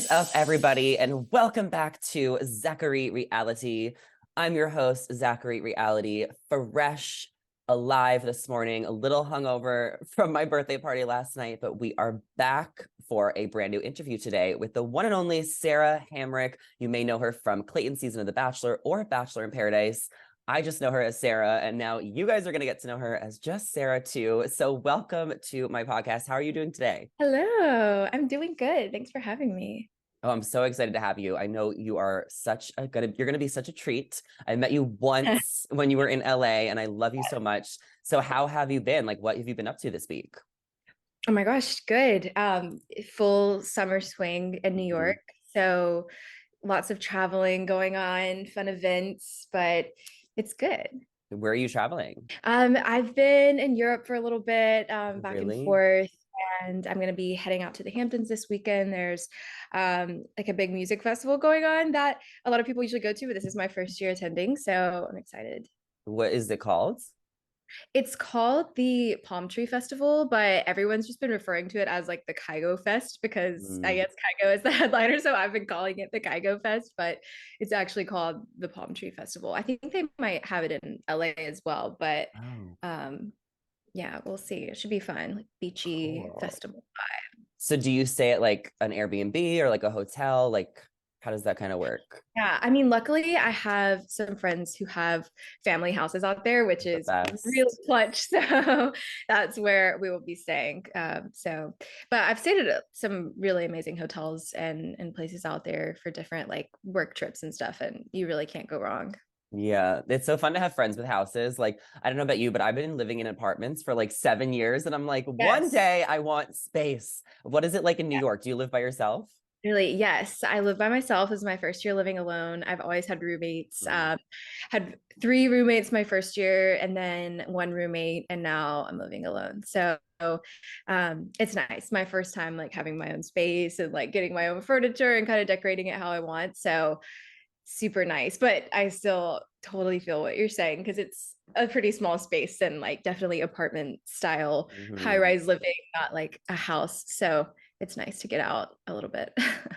is up, everybody, and welcome back to Zachary Reality. I'm your host, Zachary Reality, fresh, alive this morning, a little hungover from my birthday party last night, but we are back for a brand new interview today with the one and only Sarah Hamrick. You may know her from Clayton season of The Bachelor or Bachelor in Paradise. I just know her as Sarah, and now you guys are going to get to know her as just Sarah too. So welcome to my podcast. How are you doing today? Hello, I'm doing good. Thanks for having me. Oh, I'm so excited to have you. I know you are you're gonna be such a treat. I met you once when you were in LA, and I love you so much. So how have you been? Like, what have you been up to this week? Oh my gosh, good. Full summer swing in New Mhm. York. So lots of traveling going on, fun events, but it's good. Where are you traveling? I've been in Europe for a little bit, back and Really? forth, and I'm gonna be heading out to the Hamptons this weekend. There's like a big music festival going on that a lot of people usually go to, but this is my first year attending, so I'm excited. What is it called? It's called the Palm Tree Festival, but everyone's just been referring to it as like the Kygo Fest because I Mm. guess Kygo is the headliner, so I've been calling it the Kygo Fest, but it's actually called the Palm Tree Festival. I think they might have it in LA as well, but Oh, um yeah, we'll see. It should be fun, like beachy cool. festival. So do you stay at like an Airbnb or like a hotel? Like, how does that kind of work? Yeah, I mean, luckily I have some friends who have family houses out there, which The is real best. clutch. So that's where we will be staying. But I've stayed at some really amazing hotels and places out there for different like work trips and stuff, and you really can't go wrong. Yeah, it's so fun to have friends with houses. Like, I don't know about you, but I've been living in apartments for like 7 years, and I'm like, one Yes. day I want space. What is it like in New York? Do you live by yourself? Really, yes. I live by myself. This is my first year living alone. I've always had roommates. Mm. Had three roommates my first year, and then one roommate, and now I'm living alone. So it's nice. My first time like having my own space and like getting my own furniture and kind of decorating it how I want. So super nice. But I still totally feel what you're saying because it's a pretty small space and like definitely apartment style, Mhm. high-rise living, not like a house. So it's nice to get out a little bit.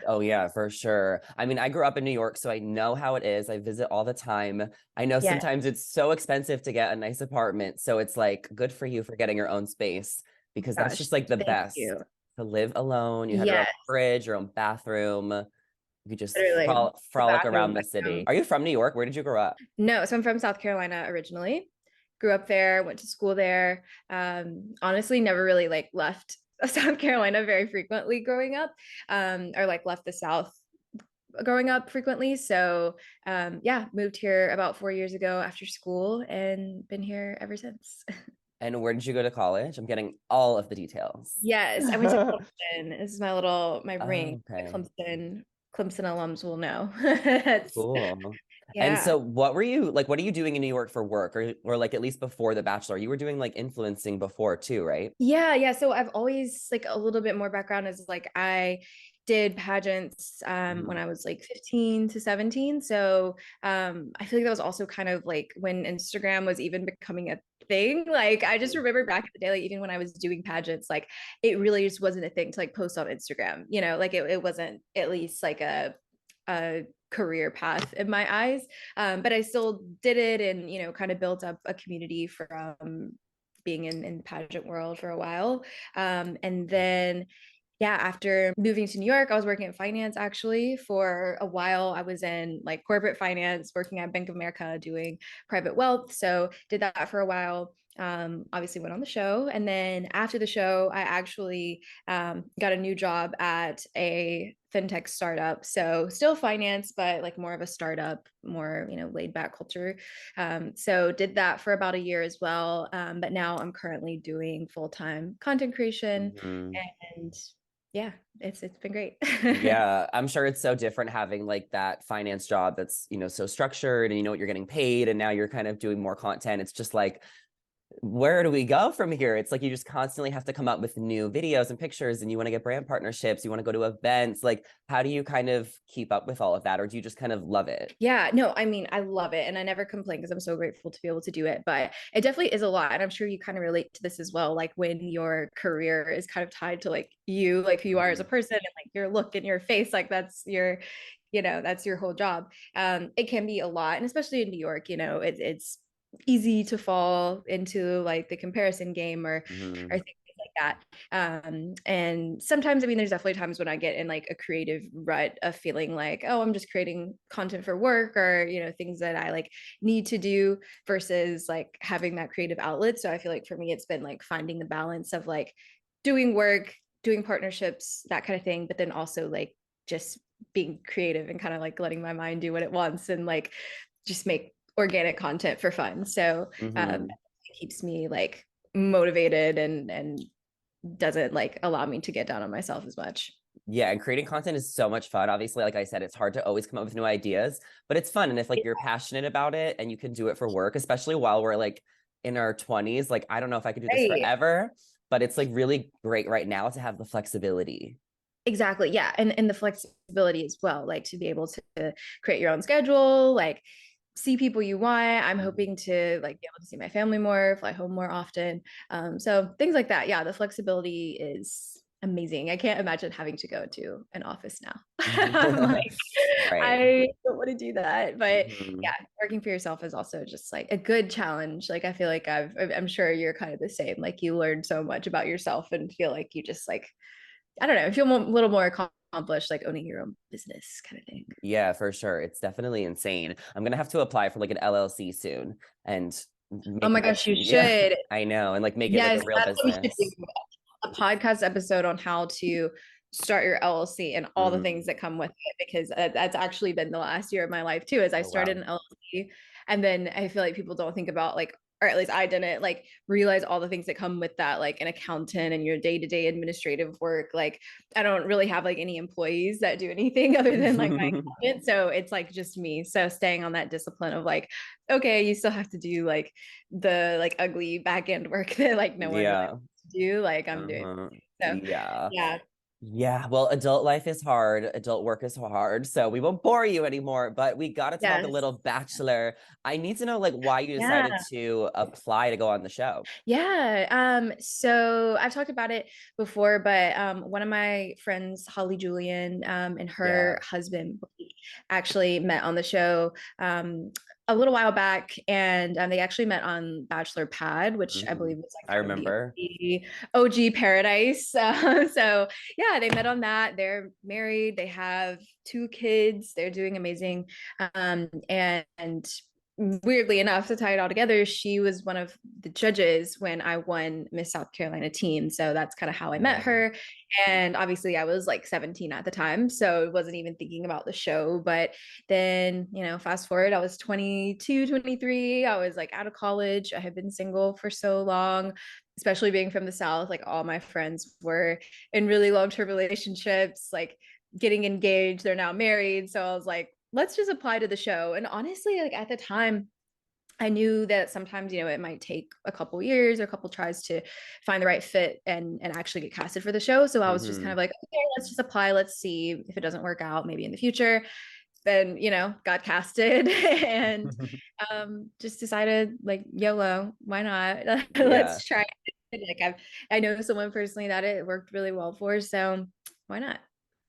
Oh yeah, for sure. I mean, I grew up in New York, so I know how it is. I visit all the time. I know Yeah, sometimes it's so expensive to get a nice apartment, so it's like good for you for getting your own space because that's gosh, just like the thank best you. to live alone. You have your own Yes, fridge, your own bathroom. You could just literally. The frolic bathroom, around the my city. room. Are you from New York? Where did you grow up? No, so I'm from South Carolina originally. Grew up there, went to school there. Honestly, never really like left South Carolina very frequently growing up, or like left the South growing up frequently. So yeah, moved here about 4 years ago after school and been here ever since. And where did you go to college? I'm getting all of the details. Yes, I went to Clemson. This is my ring. Oh, The okay. Clemson alums will know. That's Cool. And yeah. so what were you like, what are you doing in New York for work or like at least before The Bachelor? You were doing like influencing before too, right? Yeah, yeah. So I've always like a little bit more background is like I did pageants when Mhm. I was like 15 to 17. So I feel like that was also kind of like when Instagram was even becoming a thing. Like I just remember back in the day, like even when I was doing pageants, like it really just wasn't a thing to like post on Instagram, like it wasn't at least like a career path in my eyes. But I still did it and kind of built up a community from being in the pageant world for a while. And then yeah, after moving to New York, I was working in finance actually for a while. I was in like corporate finance, working at Bank of America doing private wealth. So did that for a while. Obviously went on the show. And then after the show, I actually got a new job at a fintech startup. So still finance, but like more of a startup, more, laid back culture. So did that for about a year as well. But now I'm currently doing full-time content creation Mhm. and yeah, it's been great. Yeah, I'm sure it's so different having like that finance job that's, so structured and you know what you're getting paid and now you're kind of doing more content. It's just like where do we go from here? It's like you just constantly have to come up with new videos and pictures, and you want to get brand partnerships, you want to go to events. Like, how do you kind of keep up with all of that, or do you just kind of love it? Yeah, no, I mean, I love it and I never complain because I'm so grateful to be able to do it, but it definitely is a lot. And I'm sure you kind of relate to this as well, like when your career is kind of tied to like you, like who you are as a Mhm. person and like your look and your face, like that's your, that's your whole job. It can be a lot, and especially in New York, it's easy to fall into like the comparison game or Mhm. things like that. And sometimes, I mean, there's definitely times when I get in like a creative rut of feeling like, oh, I'm just creating content for work or, things that I like need to do versus like having that creative outlet. So I feel like for me, it's been like finding the balance of like doing work, doing partnerships, that kind of thing, but then also like just being creative and kind of like letting my mind do what it wants and like just make organic content for fun. So Mhm. it keeps me like motivated and doesn't like allow me to get down on myself as much. Yeah, and creating content is so much fun. Obviously, like I said, it's hard to always come up with new ideas, but it's fun. And if like you're passionate about it and you can do it for work, especially while we're like in our 20s, like I don't know if I could do this Right. forever, but it's like really great right now to have the flexibility. Exactly. Yeah. And the flexibility as well, like to be able to create your own schedule, like see people you want. I'm Mhm. hoping to like be able to see my family more, fly home more often. So things like that. Yeah, the flexibility is amazing. I can't imagine having to go to an office now. I'm like, Right. I don't want to do that. But yeah, Mhm. working for yourself is also just like a good challenge. Like I feel like I'm sure you're kind of the same. Like you learn so much about yourself and feel like you just like I don't know, feel a little more accomplished, like owning your own business kind of thing. Yeah, for sure. It's definitely insane. I'm gonna have to apply for like an LLC soon and Oh make my my, gosh, you yeah, should. I know, and like make it like a Yes, real that's what we should do. business. A podcast episode on how to start your LLC and all the things Mm. that come with it, because that's actually been the last year of my life too, as I Oh started wow. an LLC. And then I feel like people don't think about like, or at least I didn't like realize all the things that come with that, like an accountant and your day-to-day administrative work. Like I don't really have like any employees that do anything other than like my accountant. So it's like just me. So staying on that discipline of like, okay, you still have to do like the like ugly back end work that like no one really Yeah. wants to do. Like I'm doing. Uh-huh. So Yeah. yeah. Yeah. Well, adult life is hard. Adult work is hard. So we won't bore you anymore, but we got to talk a Yes. little Bachelor. I need to know like why you Yeah. decided to apply to go on the show. Yeah. So I've talked about it before, but one of my friends, Holly Julian, and Yeah. her husband actually met on the show a little while back, and they actually met on Bachelor Pad, which I Mhm. believe was like I kind of the remember. OG paradise. So yeah, they met on that. They're married. They have two kids. They're doing amazing. And weirdly enough, to tie it all together, she was one of the judges when I won Miss South Carolina teen. So that's kind of how I met Oh. her. And obviously, I was like 17 at the time. So I wasn't even thinking about the show. But then, fast forward, I was 22, 23. I was like out of college. I had been single for so long, especially being from the South. Like all my friends were in really long term relationships, like getting engaged. They're now married. So I was like, let's just apply to the show. And honestly, like at the time, I knew that sometimes, it might take a couple years or a couple tries to find the right fit and actually get casted for the show. So I was just kind Hmm. of like, okay, let's just apply. Let's see if it doesn't work out, maybe in the future. Then, got casted and just decided like YOLO, why not? Yeah. Let's try it. Like I know someone personally that it worked really well for, so why not?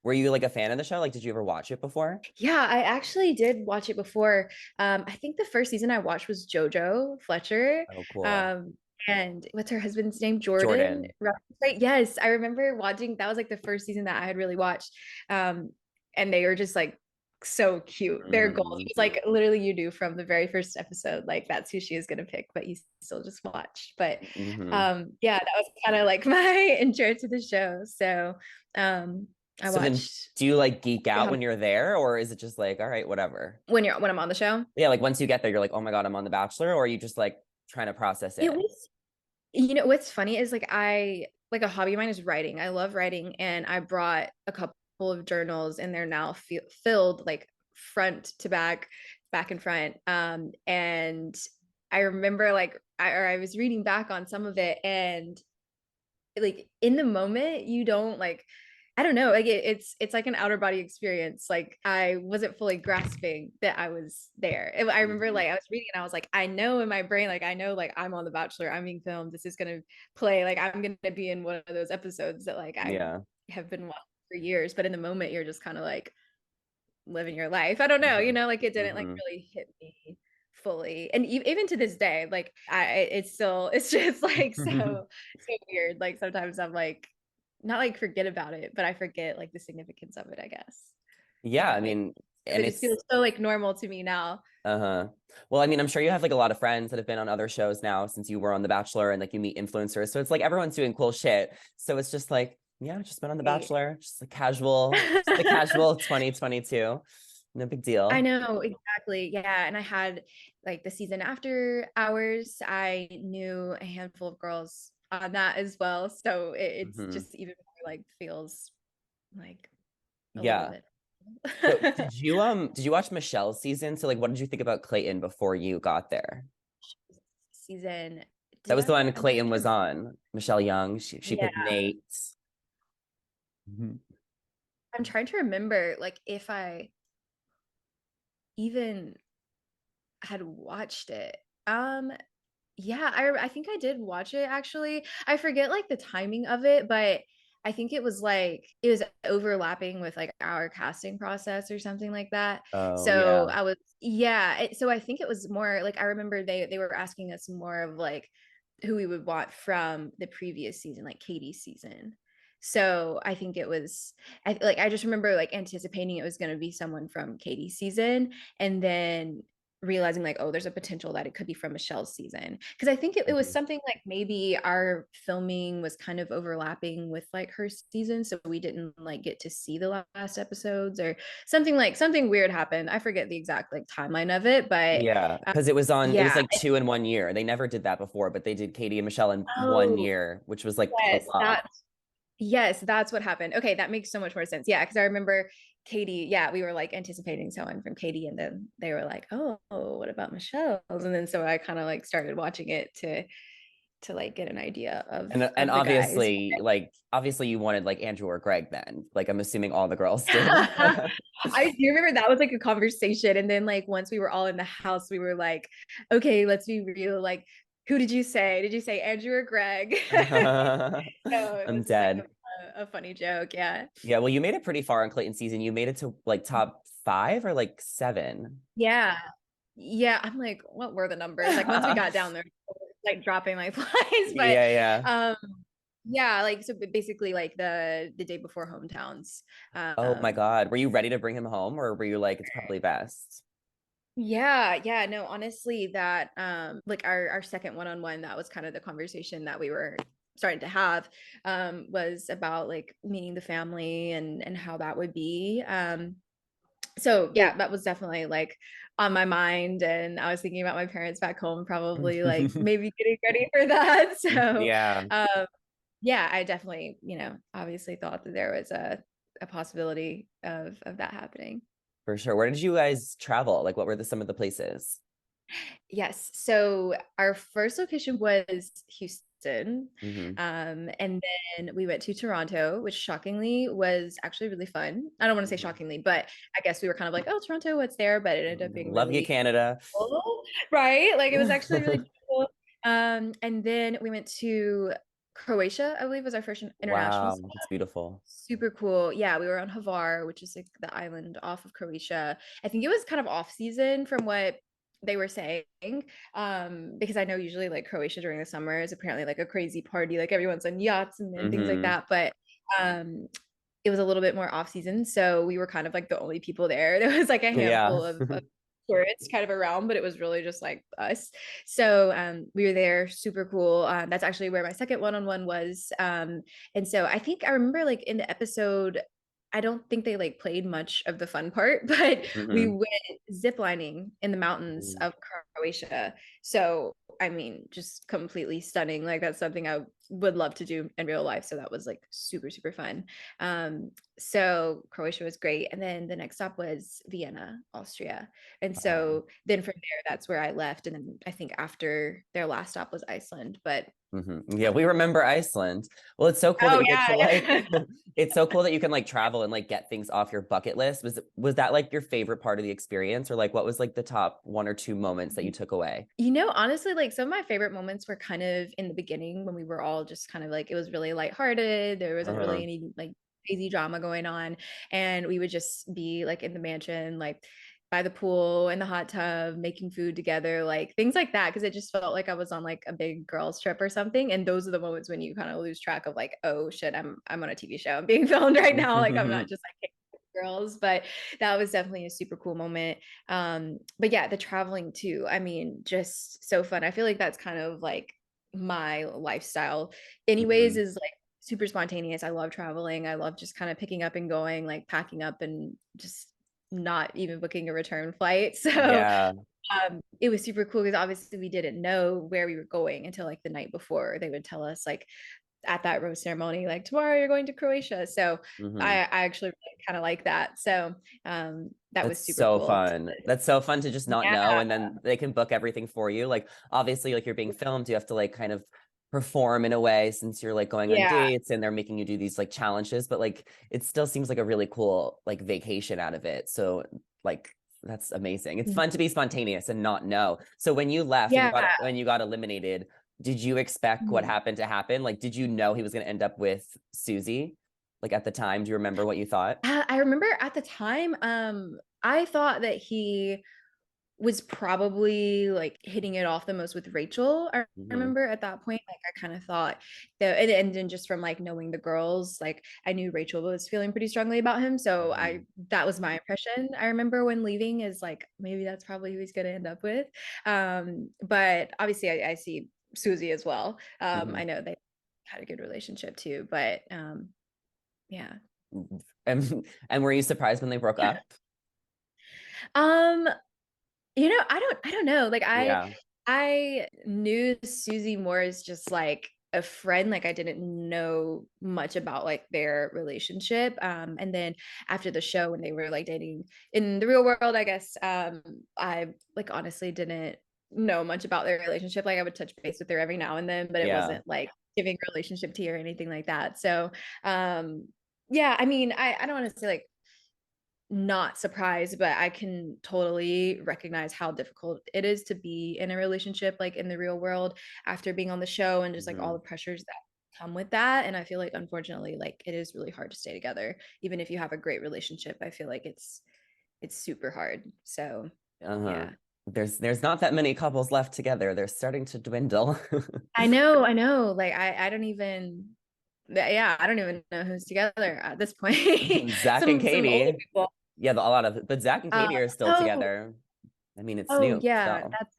Were you like a fan of the show? Like, did you ever watch it before? Yeah, I actually did watch it before. I think the first season I watched was JoJo Fletcher. Oh, cool. Um, and what's her husband's name? Jordan. Jordan. Right? Yes, I remember watching. That was like the first season that I had really watched. Um, and they were just like so cute. Their goals. It Mhm. was like literally you knew from the very first episode, like that's who she is gonna pick, but you still just watch. But Mhm. yeah, that was kind of like my intro to the show. So I So then watched do you like geek out yeah, when you're there, or is it just like, all right, whatever? when I'm on the show. Yeah, like once you get there, you're like, oh my God, I'm on The Bachelor, or are you just like trying to process It it? was, what's funny is like I like a hobby of mine is writing. I love writing, and I brought a couple of journals, and they're now filled like front to back, back and front. And I remember like I was reading back on some of it, and like in the moment you don't like, I don't know, like it's like an outer body experience. Like I wasn't fully grasping that I was there. I remember Mhm. like I was reading and I was like, I know in my brain, like I know like I'm on The Bachelor, I'm being filmed, this is gonna play, like I'm gonna be in one of those episodes that like I Yeah. have been watching for years. But in the moment you're just kind of like living your life. I don't know, Mhm. like it didn't like Mhm. really hit me fully. And even to this day, like it's still, it's just like so weird. Like sometimes I'm like, not like forget about it, but I forget like the significance of it, I guess. Yeah, I Like mean, and it just it's feels so like normal to me now. uh-huh. Well, I mean, I'm sure you have like a lot of friends that have been on other shows now since you were on The Bachelor, and like you meet influencers. So it's like everyone's doing cool shit. So it's just like, yeah, just been on The Right. Bachelor, just a casual 2022. No big I deal. know, exactly. Yeah. And I had like the season after hours, I knew a handful of girls on that as well. So it's Hmm. just even more like feels like a little Yeah. bit. So did you watch Michelle's season? So like what did you think about Clayton before you got there? Season, That did was the I? one I'm trying Clayton was to. on. Michelle Young. She Yeah, picked Nate. Mhm. I'm trying to remember like if I even had watched it. Yeah, I think I did watch it actually. I forget like the timing of it, but I think it was like it was overlapping with like our casting process or something like that. Oh So yeah. I was, yeah, so I think it was more like I remember they were asking us more of like who we would want from the previous season, like Katie's season. So I think it was I just remember like anticipating it was going to be someone from Katie's season, and then realizing like, oh, there's a potential that it could be from Michelle's season, because I think it was Mhm. something like maybe our filming was kind of overlapping with like her season, so we didn't like get to see the last episodes or something. Like something weird happened, I forget the exact like timeline of it, but Yeah, because it was yeah. like two in one year. They never did that before, but they did Katie and Michelle in one Oh year, which was like a yes, lot. that's what happened. Okay, that makes so much more sense. Yeah, because I remember Katie, yeah, we were like anticipating someone from Katie, and then they were like, oh, what about Michelle's? And then so I kind of like started watching it to like get an idea And of the guys. obviously you wanted like Andrew or Greg then. Like I'm assuming all the girls did. I do remember that was like a conversation. And then like once we were all in the house, we were like, okay, let's be real. Like, who did you say? Did you say Andrew or Greg? So it I'm was just like dead. a funny joke. Yeah. Yeah, well, you made it pretty far in Clayton season. You made it to like top five or like seven. Yeah. Yeah. I'm like, what were the numbers? Like once we got down there, like dropping like flies. But Yeah, yeah. um yeah, like so basically like the day before hometowns. Oh my Um God. Were you ready to bring him home, or were you like, it's probably best? yeah, no, honestly, that like our second one-on-one, that was kind of the conversation that we were starting to have, was about like meeting the family and how that would be. So yeah, that was definitely like on my mind, and I was thinking about my parents back home, probably like maybe getting ready for that. So Yeah, um yeah, I definitely, obviously thought that there was a possibility of that happening. for sure. Where did you guys travel? Like, what were some of the places? Yes. So our first location was Houston. Hmm. And then we went to Toronto, which shockingly was actually really fun. I don't want to say Hmm. shockingly, but I guess we were kind of like, oh, Toronto, what's there? But it ended up being Love you, really Canada. cool, right? Like it was actually really cool. And then we went to Croatia, I believe was our first international Wow, spot. that's beautiful. Super cool. Yeah, we were on Hvar, which is like the island off of Croatia. I think it was kind of off season from what they were saying, because I know usually like Croatia during the summer is apparently like a crazy party, like everyone's on yachts and things like Hmm. that. But um it was a little bit more off season, so we were kind of like the only people there. There was like a Yeah. handful of tourists kind of around, but it was really just like us. So we were there, super cool. That's actually where my second one-on-one was. And so I think I remember like in the episode, I don't think they like played much of the fun part, but we Hmm. went ziplining in the mountains of Croatia. So I mean, just completely stunning. Like that's something I would love to do in real life. So that was like super, super fun. So Croatia was great. And then the next stop was Vienna, Austria. And Oh. so then from there, that's where I left. And then I think after their last stop was Iceland. But Yeah, we remember Iceland. Well, it's so cool that oh you get to like yeah. it's so cool that you can like travel and like get things off your bucket list. Was that like your favorite part of the experience, or like what was like the top one or two moments that you took away? Honestly, like some of my favorite moments were kind of in the beginning when we were all just kind of like, it was really lighthearted. There wasn't really Uh-huh. any like crazy drama going on. And we would just be like in the mansion, like by the pool in the hot tub, making food together, like things like that. Cause it just felt like I was on like a big girls trip or something. And those are the moments when you kind of lose track of like, oh shit, I'm on a TV show. I'm being filmed right now. Like I'm not just like girls, but that was definitely a super cool moment. But yeah, the traveling too, I mean, just so fun. I feel like that's kind of like my lifestyle anyways, Mhm. is like super spontaneous. I love traveling. I love just kind of picking up and going, like packing up and just not even booking a return flight. So Yeah. it was super cool because obviously we didn't know where we were going until like the night before. They would tell us like at that rose ceremony, like tomorrow you're going to Croatia. So Mhm. I actually really kind of like that. So that was That's super so cool. fun. That's so fun to just not know. Yeah. And then they can book everything for you. Like, obviously, like you're being filmed, you have to like kind of perform in a way since you're like going on Yeah. dates and they're making you do these like challenges, but like it still seems like a really cool like vacation out of it. So, like, that's amazing. It's fun to be spontaneous and not know. So when you left and Yeah. when you got eliminated, did you expect what Mhm. happened to happen? Like, did you know he was going to end up with Susie? Like at the time, do you remember what you thought? I remember at the time, I thought that he was probably like hitting it off the most with Rachel. I Hmm. remember at that point, like I kind of thought that, and then just from like knowing the girls, like I knew Rachel was feeling pretty strongly about him. So Hmm. that was my impression. I remember when leaving is like maybe that's probably who he's gonna end up with. But obviously I see Susie as well. Hmm. I know they had a good relationship too, but yeah. And were you surprised when they broke up? Um, I don't know. Like Yeah. I knew Susie more as just like a friend. Like I didn't know much about like their relationship. And then after the show when they were like dating in the real world, I guess I like honestly didn't know much about their relationship. Like I would touch base with her every now and then, but it Yeah. wasn't like giving relationship tea or anything like that. So yeah, I mean, I don't want to say like not surprised, but I can totally recognize how difficult it is to be in a relationship like in the real world after being on the show and just like all Hmm. the pressures that come with that. And I feel like unfortunately, like it is really hard to stay together. Even if you have a great relationship, I feel like it's super hard. So Uh-huh. yeah. There's not that many couples left together. They're starting to dwindle. I know. Like I don't even yeah, I don't even know who's together at this point. Zach and Some older Katie. people. Yeah, a lot of, but Zach and Uh Katie are still oh, together. I mean, it's oh new, yeah, so that's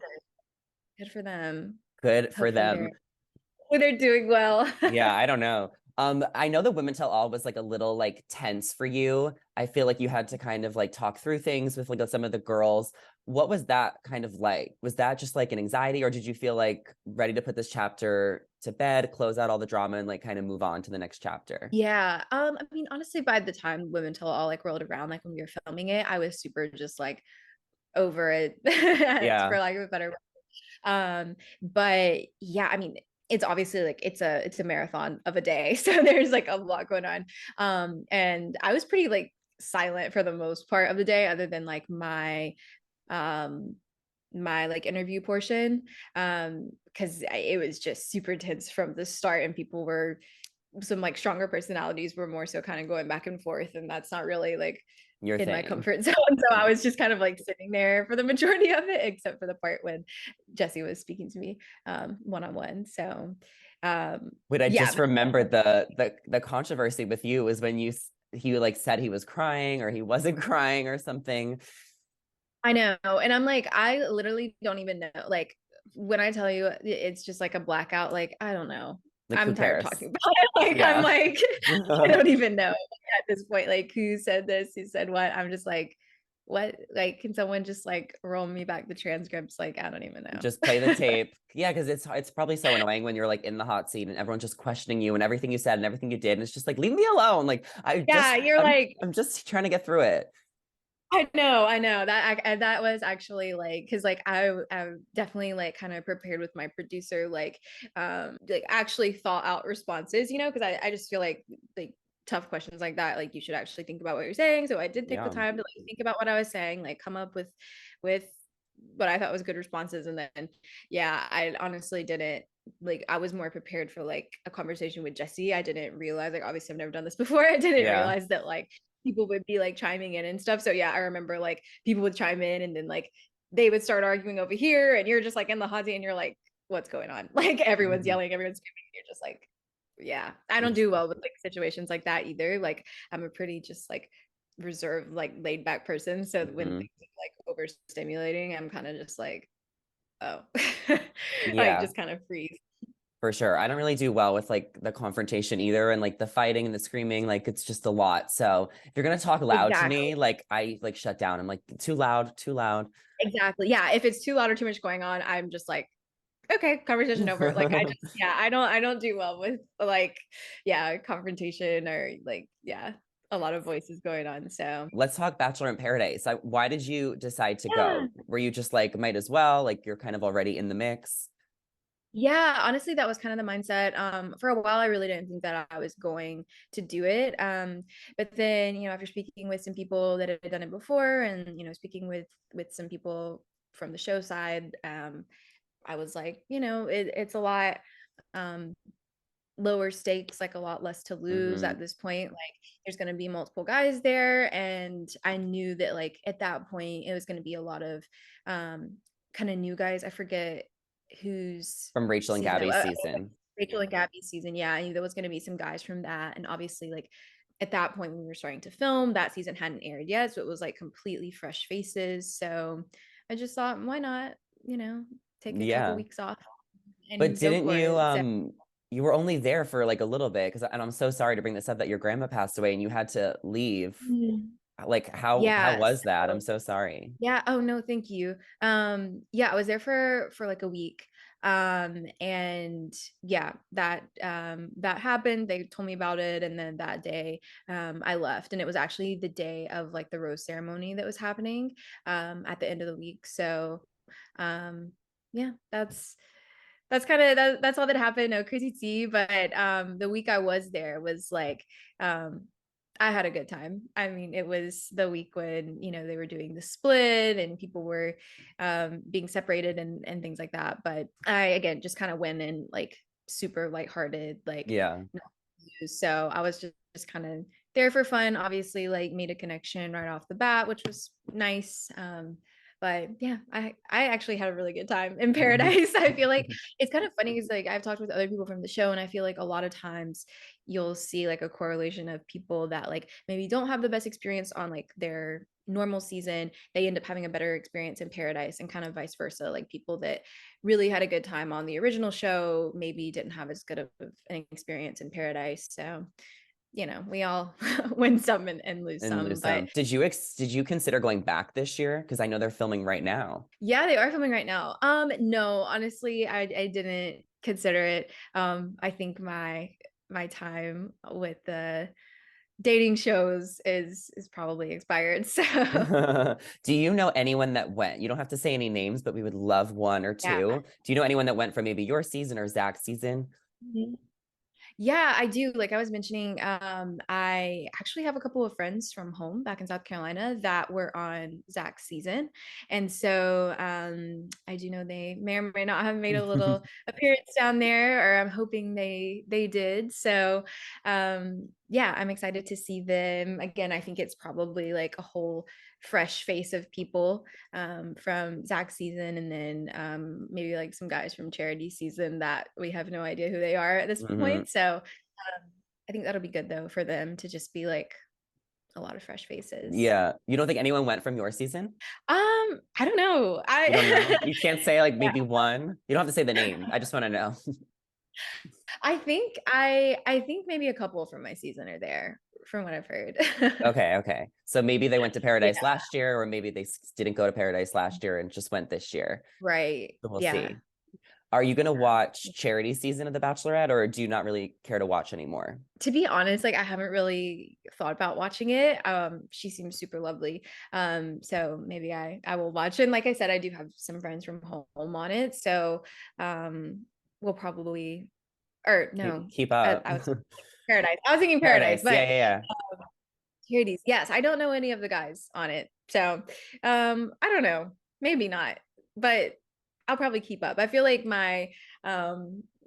good for them. good for Hopefully them. they're doing well. Yeah, I don't know. I know the Women Tell All was like a little like tense for you. I feel like you had to kind of like talk through things with like some of the girls. What was that kind of like? Was that just like an anxiety, or did you feel like ready to put this chapter to bed, close out all the drama, and like kind of move on to the next chapter? Yeah. I mean, honestly, by the time Women Tell All like rolled around, like when we were filming it, I was super just like over it, Yeah. for lack of a better word. But yeah, I mean, it's obviously like it's a marathon of a day. So there's like a lot going on. And I was pretty like silent for the most part of the day, other than like um my like interview portion. Because it was just super tense from the start, and people were some like stronger personalities were more so kind of going back and forth, and that's not really like Your in my thing. comfort zone. So I was just kind of like sitting there for the majority of it, except for the part when Jesse was speaking to me one on one. So Wait, I yeah. just remembered the controversy with you was when he like said he was crying or he wasn't crying or something. I know. And I'm like, I literally don't even know. Like when I tell you it's just like a blackout, like I don't know. Like, who I'm tired of cares? talking about it. Like I'm Yeah. like, I don't even know at this point, like who said this, who said what. I'm just like, what, like, can someone just like roll me back the transcripts? Like, I don't even Just play the know. tape. Yeah, because it's probably so annoying when you're like in the hot seat and everyone's just questioning you and everything you said and everything you did. And it's just like, leave me alone. Like Yeah, you're like, I'm just trying to get through it. I know that that was actually like, because like I definitely like kind of prepared with my producer, like actually thought out responses, because I just feel like tough questions like that, like you should actually think about what you're saying. So I did take the Yeah. time to like think about what I was saying, like come up with what I thought was good responses, and then yeah, I honestly didn't, like I was more prepared for like a conversation with Jesse. I didn't realize, like obviously I've never done this before. I didn't Yeah. realize that like people would be like chiming in and stuff. So yeah, I remember like people would chime in and then like they would start arguing over here and you're just like in the hot seat and you're like, what's going on? Like everyone's Mhm. yelling, everyone's screaming. You're just like, yeah, I don't do well with like situations like that either. Like I'm a pretty just like reserved, like laid back person. So when Mhm. things are like overstimulating, I'm kind of just like, oh, like Yeah, just kind of freeze. for sure. I don't really do well with like the confrontation either and like the fighting and the screaming. Like it's just a lot. So if you're gonna talk loud to Exactly. me, like I like shut down. I'm like too loud, too loud. Exactly. Yeah. If it's too loud or too much going on, I'm just like, okay, conversation over. Like I just, yeah, I don't do well with like, yeah, confrontation or like, yeah, a lot of voices going on. So Let's talk Bachelor in Paradise. Why did you decide to yeah. go? Were you just like, might as well? Like you're kind of already in the mix? Yeah, honestly, that was kind of the mindset. For a while, I really didn't think that I was going to do it. But then, after speaking with some people that had done it before, and speaking with some people from the show side, I was like, it's a lot um lower stakes, like a lot less to lose Hmm. at this point. Like there's going to be multiple guys there, and I knew that like at that point it was going to be a lot of kind of new guys. I forget whose From Rachel and season it Gabby's was. season. Rachel and Gabby's season. Yeah, I knew there was going to be some guys from that, and obviously like at that point when we were starting to film, that season hadn't aired yet, so it was like completely fresh faces. So I just thought, why not, take a couple Yeah. weeks off But and go didn't for you it. So you were only there for like a little bit because and I'm so sorry to bring this up that your grandma passed away and you had to leave. Like how yeah, was that? I'm so so sorry. yeah, oh no, thank you. Yeah, I was there for like a week. And yeah, that happened. They told me about it, and then that day I left, and it was actually the day of like the rose ceremony that was happening at the end of the week. So yeah, that's kind of that's all that happened. No crazy tea, but the week I was there was like um I had a good time. I mean, it was the week when, they were doing the split and people were being separated and things like that. But I again just kind of went in like super lighthearted, like Yeah. no news. So I was just kind of there for fun, obviously, like made a connection right off the bat, which was nice. But yeah, I actually had a really good time in Paradise. I feel like it's kind of funny because like I've talked with other people from the show, and I feel like a lot of times you'll see like a correlation of people that like maybe don't have the best experience on like their normal season, they end up having a better experience in Paradise, and kind of vice versa. Like people that really had a good time on the original show maybe didn't have as good of an experience in Paradise. So we all win some and lose And some. lose But some. Did you consider going back this year? Because I know they're filming right now. yeah, they are filming right now. No, honestly, I didn't consider it. I think my time with the dating shows is probably expired. So Do you know anyone that went? You don't have to say any names, but we would love one or yeah. two. Do you know anyone that went from maybe your season or Zach's season? Mhm. Yeah, I do. Like I was mentioning, I actually have a couple of friends from home back in South Carolina that were on Zach's season. And so I do know they may or may not have made a little appearance down there, or I'm hoping they did. So yeah, I'm excited to see them again. I think it's probably like a whole fresh face of people from Zach's season, and then maybe like some guys from Charity season that we have no idea who they are at this Hmm. point. So I think that'll be good though for them to just be like a lot of fresh faces. Yeah. You don't think anyone went from your season? I don't know. You don't know? You can't say like Yeah. maybe one. You don't have to say the name. I just want to know. I think maybe a couple from my season are there from what I've heard. Okay. So maybe they went to Paradise Yeah. last year, or maybe they didn't go to Paradise last year and just went this year. Right. So we'll Yeah. see. Are you going to Yeah. watch charity season of The Bachelorette, or do you not really care to watch anymore? To be honest, like I haven't really thought about watching it. She seems super lovely. So maybe I will watch it. And like I said, I do have some friends from home on it. So we'll probably or no, Keep I up. was Paradise. I was thinking Paradise, Paradise. Yeah, but yeah, yeah. charities. Yes, I don't know any of the guys on it. So I don't know. Maybe not, but I'll probably keep up. I feel like my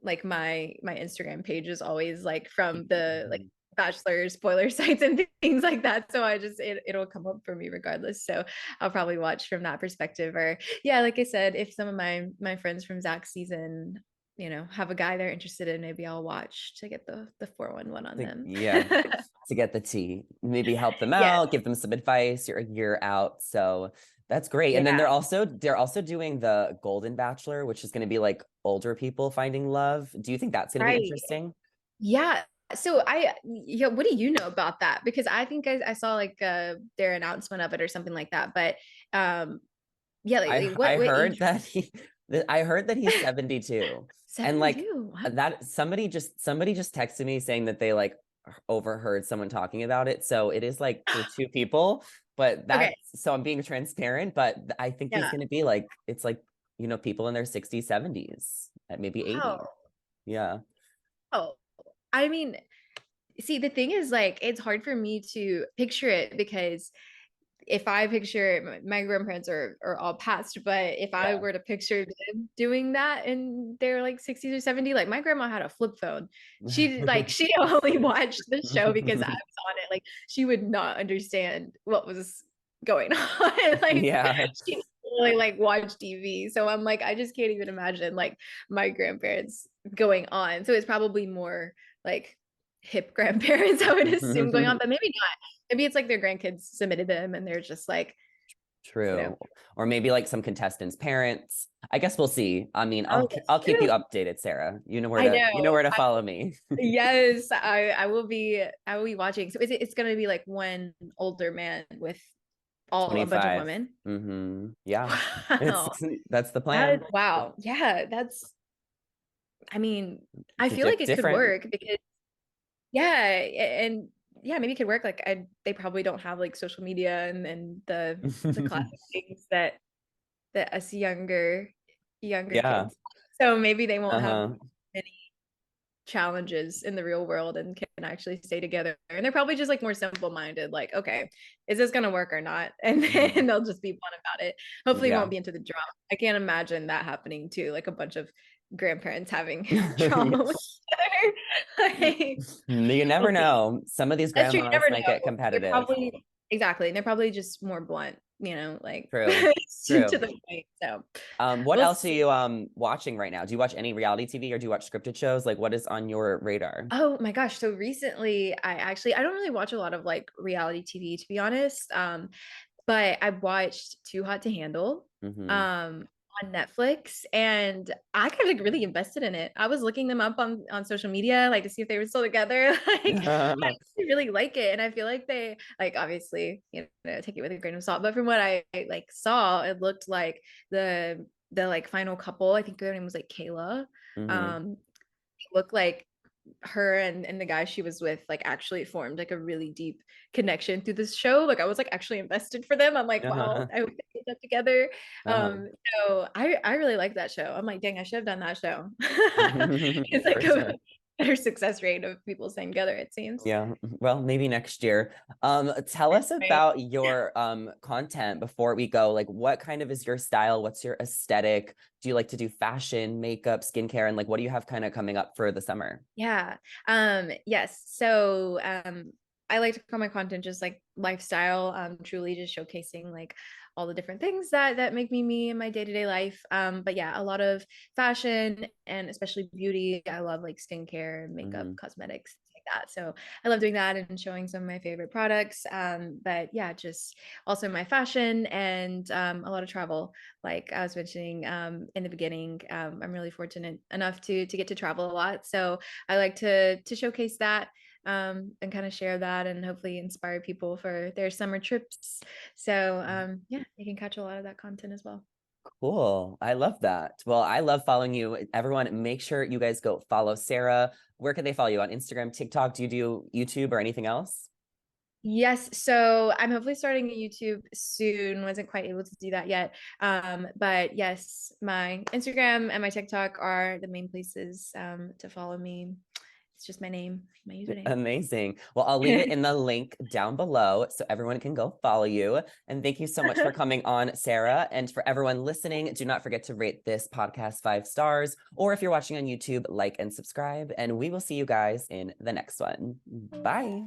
Instagram page is always like from the like Bachelor spoiler sites and things like that. So it'll come up for me regardless. So I'll probably watch from that perspective. Or yeah, like I said, if some of my friends from Zach's season, have a guy they're interested in, maybe I'll watch to get the 411 on them. Yeah, to get the tea, maybe help them Yes. out, give them some advice. You're a year out, so that's great. And then Yeah. they're also doing the Golden Bachelor, which is going to be like older people finding love. Do you think that's going to be Right. interesting? Yeah. So yeah, what do you know about that? Because I think I saw like their announcement of it or something like that. But yeah, like I what heard age? that I heard that he's 72. And like 72. What? that somebody just texted me saying that they like overheard someone talking about it. So it is like for two people, but Okay. so I'm being transparent, but I think he's Yeah. going to be like it's like, people in their 60s, 70s, maybe 80. Wow. Yeah. Oh, I mean, see, the thing is like it's hard for me to picture it because if I picture my grandparents are all past, but if I Yeah. were to picture them doing that and they're like 60s or 70, like my grandma had a flip phone. She only watched the show because I was on it. Like she would not understand what was going on. Like Yeah. she didn't really like watch TV. So I'm like, I just can't even imagine like my grandparents going on. So it's probably more like hip grandparents, I would assume, going on, but maybe not. Maybe it's like their grandkids submitted them and they're just like, you know. True. Or maybe like some contestants' parents. I guess we'll see. I mean, Oh, I'll that's keep you true. updated, Sarah. I know. You know where to follow me. Yes, I will be watching. So it's gonna be like one older man with a bunch of 25. women. Yeah. It's Wow. that's the plan. Wow. Yeah, I mean, I feel like it could Different. work because yeah, and yeah, maybe it could work. Like they probably don't have like social media and the classic things that us younger Yeah. kids. So maybe they won't have Uh-huh. many challenges in the real world and can actually stay together. And they're probably just like more simple-minded, like, okay, is this gonna work or not? And then they'll just be blunt about it. Hopefully it Yeah. won't be into the drama. I can't imagine that happening too, like a bunch of grandparents having drama with each other. Like, You never we'll see. know. Some of these That's true. You grandmas never might get know. They're competitive. probably exactly. And they're probably just more blunt, like True. to True. the point. So What we'll else are see. you watching right now? Do you watch any reality TV, or do you watch scripted shows? Like what is on your radar? Oh my gosh. So recently I don't really watch a lot of like reality TV to be honest. But I watched Too Hot to Handle Mm-hmm. um on Netflix and I kind of like really invested in it. I was looking them up on social media like to see if they were still together. Like I actually really like it. And I feel like they like obviously, take it with a grain of salt. But from what I like saw, it looked like the like final couple, I think their name was like Kayla. Mm-hmm. Um it looked like her and the guy she was with like actually formed like a really deep connection through this show. Like I was like actually invested for them. I'm like, wow, Uh-huh. I hope they get together. Uh-huh. So I really like that show. I'm like, dang, I should have done that show. It's For like a sure. better success rate of people staying together, it seems. Yeah, well, maybe next year. Tell us Right. about your content before we go. Like what kind of is your style? What's your aesthetic? Do you like to do fashion, makeup, skincare, and like what do you have kind of coming up for the summer? Yeah. Yes. So I like to call my content just like lifestyle, truly just showcasing like all the different things that make me in my day-to-day life. But yeah, a lot of fashion and especially beauty. I love like skincare, makeup, Mm-hmm. cosmetics, things like that. So I love doing that and showing some of my favorite products. But yeah, just also my fashion and a lot of travel. Like I was mentioning in the beginning, I'm really fortunate enough to get to travel a lot. So I like to showcase that. and kind of share that and hopefully inspire people for their summer trips. So yeah, you can catch a lot of that content as well. Cool. I love that. Well, I love following you. Everyone, make sure you guys go follow Sarah. Where can they follow you on Instagram, TikTok? Do you do YouTube or anything else? Yes, so I'm hopefully starting a YouTube soon. Wasn't quite able to do that yet. But yes, my Instagram and my TikTok are the main places to follow me. It's just my name, my username. Amazing. Well, I'll leave it in the link down below so everyone can go follow you. And thank you so much for coming on, Sarah. And for everyone listening, do not forget to rate this podcast 5 stars. Or if you're watching on YouTube, like and subscribe. And we will see you guys in the next one. Bye.